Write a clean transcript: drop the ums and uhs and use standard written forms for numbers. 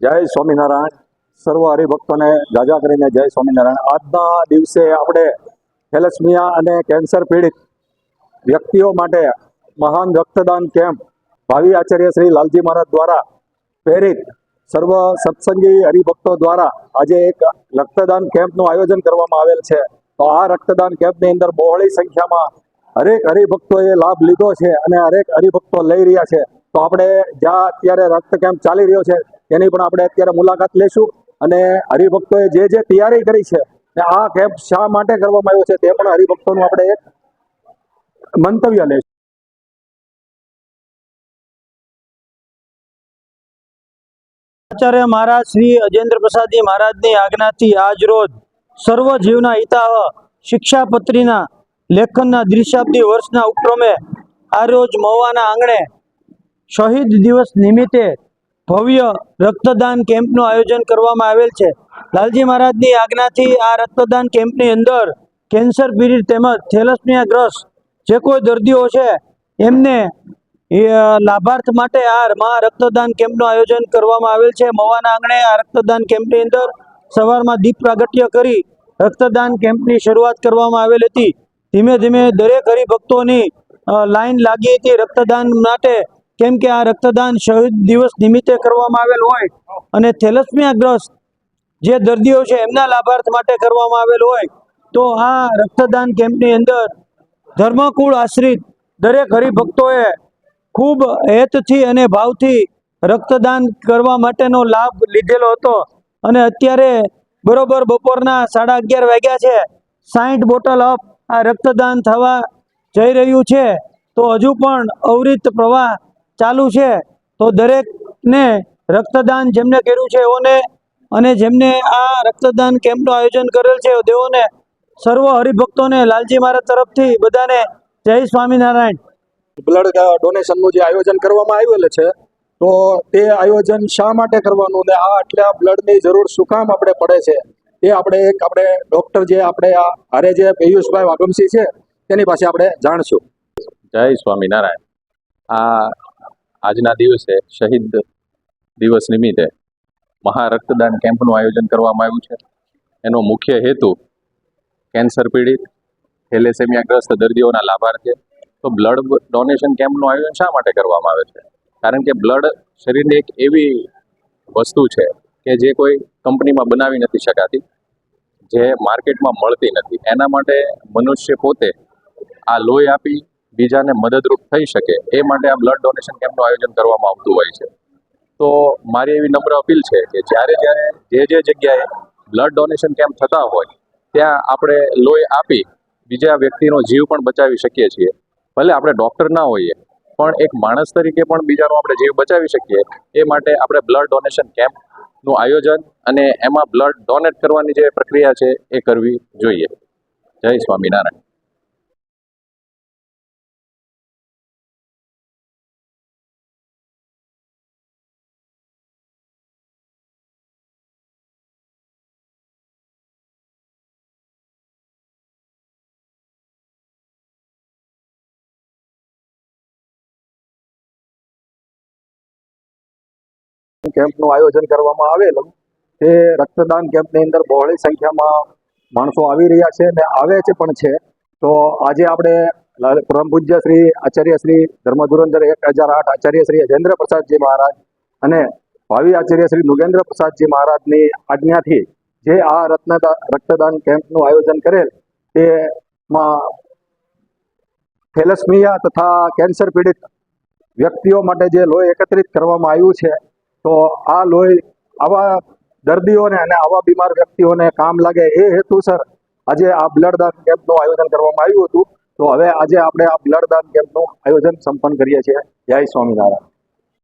જય સ્વામિનારાયણ. સર્વ હરિભક્તોને જાજા કરીને જય સ્વામિનારાયણ. આજના દિવસે આપણે થેલેસમિયા અને કેન્સર પીડિત વ્યક્તિઓ માટે મહાન રક્તદાન કેમ્પ ભાવિ આચાર્ય શ્રી લાલજી મહારાજ દ્વારા પ્રેરિત સર્વ સત્સંગી હરિભક્તો દ્વારા આજે એક રક્તદાન કેમ્પનું આયોજન કરવામાં આવેલ છે. તો આ રક્તદાન કેમ્પની અંદર બહોળી સંખ્યામાં હરેક હરિભક્તોએ લાભ લીધો છે અને હરેક હરિભક્તો લઈ રહ્યા છે. તો આપણે જ્યાં અત્યારે રક્ત કેમ્પ ચાલી રહ્યો છે એની પણ આપણે અત્યારે મુલાકાત લઈશું અને હરિભક્તોએ જે તૈયારી કરી છે ને આ કેમ્પ શા માટે કરવામાં આવ્યો છે તે પણ હરિભક્તોનું આપણે એક મંતવ્ય લઈશું. આચાર્ય મહારાજ શ્રી અજેન્દ્ર પ્રસાદજી મહારાજની આજ્ઞાથી આજ રોજ સર્વ જીવના હિતાવ શિક્ષાપત્રીના લેખનના દ્વિશાબ્દી વર્ષના ઉપક્રમે આ રોજ મહુવાના આંગણે શહીદ દિવસ નિમિત્તે ભવ્ય રક્તદાન કેમ્પનું આયોજન કરવામાં આવેલ છે. લાલજી મહારાજની આજ્ઞાથી આ રક્તદાન કેમ્પની અંદર કેન્સર પીડિત તેમજ થેલેસમિયા ગ્રસ્ત જે કોઈ દર્દીઓ છે એમને લાભાર્થ માટે આ રક્તદાન કેમ્પનું આયોજન કરવામાં આવેલ છે. મહુવાના આંગણે આ રક્તદાન કેમ્પની અંદર સવારમાં દીપ પ્રાગટ્ય કરી રક્તદાન કેમ્પની શરૂઆત કરવામાં આવેલ હતી. ધીમે ધીમે દરેક હરિભક્તોની લાઈન લાગી હતી રક્તદાન માટે, કેમ કે આ રક્તદાન શહીદ દિવસ નિમિત્તે કરવામાં આવેલ હોય અને થેલેસમિયા ગ્રસ્ત જે દર્દીઓ છે એમના લાભાર્થ માટે કરવામાં આવેલ હોય. તો આ રક્તદાન કેમ્પની અંદર ધર્મકુળ આશ્રિત દરેક હરિભક્તોએ ખૂબ હેતથી અને ભાવથી રક્તદાન કરવા માટેનો લાભ લીધેલો હતો અને અત્યારે બરોબર બપોરના 11:30 વાગ્યા છે. 60 બોટલ અપ આ રક્તદાન થવા જઈ રહ્યું છે. તો હજુ પણ અવિરત પ્રવાહ ચાલુ છે. તો દરેકને રક્તદાન જેમને કર્યું છે એઓને અને જેમને આ રક્તદાન કેમ્પનું આયોજન કરેલ છે તેઓને સર્વ હરિભક્તોને લાલજી મહારાજ તરફથી બધાને જય સ્વામિનારાયણ. બ્લડ ડોનેશનનું જે આયોજન કરવામાં આવેલ છે તો તે આયોજન શા માટે કરવાનું ને આ આટલા બ્લડની જરૂર શું કામ આપણે પડે છે એ આપણે ડૉક્ટર જે આપણે હારે જે પિયુષભાઈ વાગમસિંહ છે તેની પાસે આપણે જાણશું. જય સ્વામિનારાયણ. આજના દિવસે શહીદ દિવસ નિમિત્તે મહા રક્તદાન કેમ્પનું આયોજન કરવામાં આવ્યું છે. એનો મુખ્ય હેતુ કેન્સર પીડિત થેલેસેમિયા ગ્રસ્ત દર્દીઓના લાભાર્થે. તો બ્લડ ડોનેશન કેમ્પનું આયોજન શા માટે કરવામાં આવે છે? કારણ કે બ્લડ શરીરની એક એવી વસ્તુ છે કે જે કોઈ કંપનીમાં બનાવી નથી શકાતી, જે માર્કેટમાં મળતી નથી. એના માટે મનુષ્ય પોતે આ લોહી આપી બીજાને મદદરૂપ થઈ શકે એ માટે આ બ્લડ ડોનેશન કેમ્પનું આયોજન કરવામાં આવતું હોય છે. તો મારી એવી નમ્ર અપીલ છે કે જ્યારે જે જગ્યાએ બ્લડ ડોનેશન કેમ્પ થતા હોય ત્યાં આપણે લોહી આપી બીજા વ્યક્તિનો જીવ પણ બચાવી શકીએ છીએ. ભલે આપણે ડૉક્ટર ના હોઈએ પણ એક માણસ તરીકે પણ બીજાનો આપણે જીવ બચાવી શકીએ. એ માટે આપણે બ્લડ ડોનેશન કેમ્પનું આયોજન અને એમાં બ્લડ ડોનેટ કરવાની જે પ્રક્રિયા છે એ કરવી જોઈએ. જય સ્વામિનારાયણ. કેમ્પનું આયોજન કરવામાં આવેલું તે રક્તદાન કેમ્પની અંદર બહોળી સંખ્યામાં માણસો આવી રહ્યા છે અને આવે છે પણ છે. તો આજે આપણે પરમ પૂજ્ય શ્રી આચાર્ય શ્રી ધર્મધુરંધર 1008 આચાર્ય શ્રી અજેન્દ્ર પ્રસાદજી મહારાજ અને ભાવિ આચાર્ય શ્રી નુગેન્દ્ર પ્રસાદજી મહારાજની આજ્ઞાથી જે આ રક્તદાન કેમ્પનું આયોજન કરેલ તેમાં થેલેસમિયા તથા કેન્સર પીડિત વ્યક્તિઓ માટે જે લોહી એકત્રિત કરવામાં આવ્યું છે તો આ લોહી આવા દર્દીઓને અને આવા બીમાર વ્યક્તિઓને કામ લાગે એ હેતુસર આજે આ બ્લડ દાન કેમ્પનું આયોજન કરવામાં આવ્યું હતું. તો હવે આજે આપણે આ બ્લડ દાન કેમ્પનું આયોજન સંપન્ન કરીએ છીએ. જય સ્વામિનારાયણ.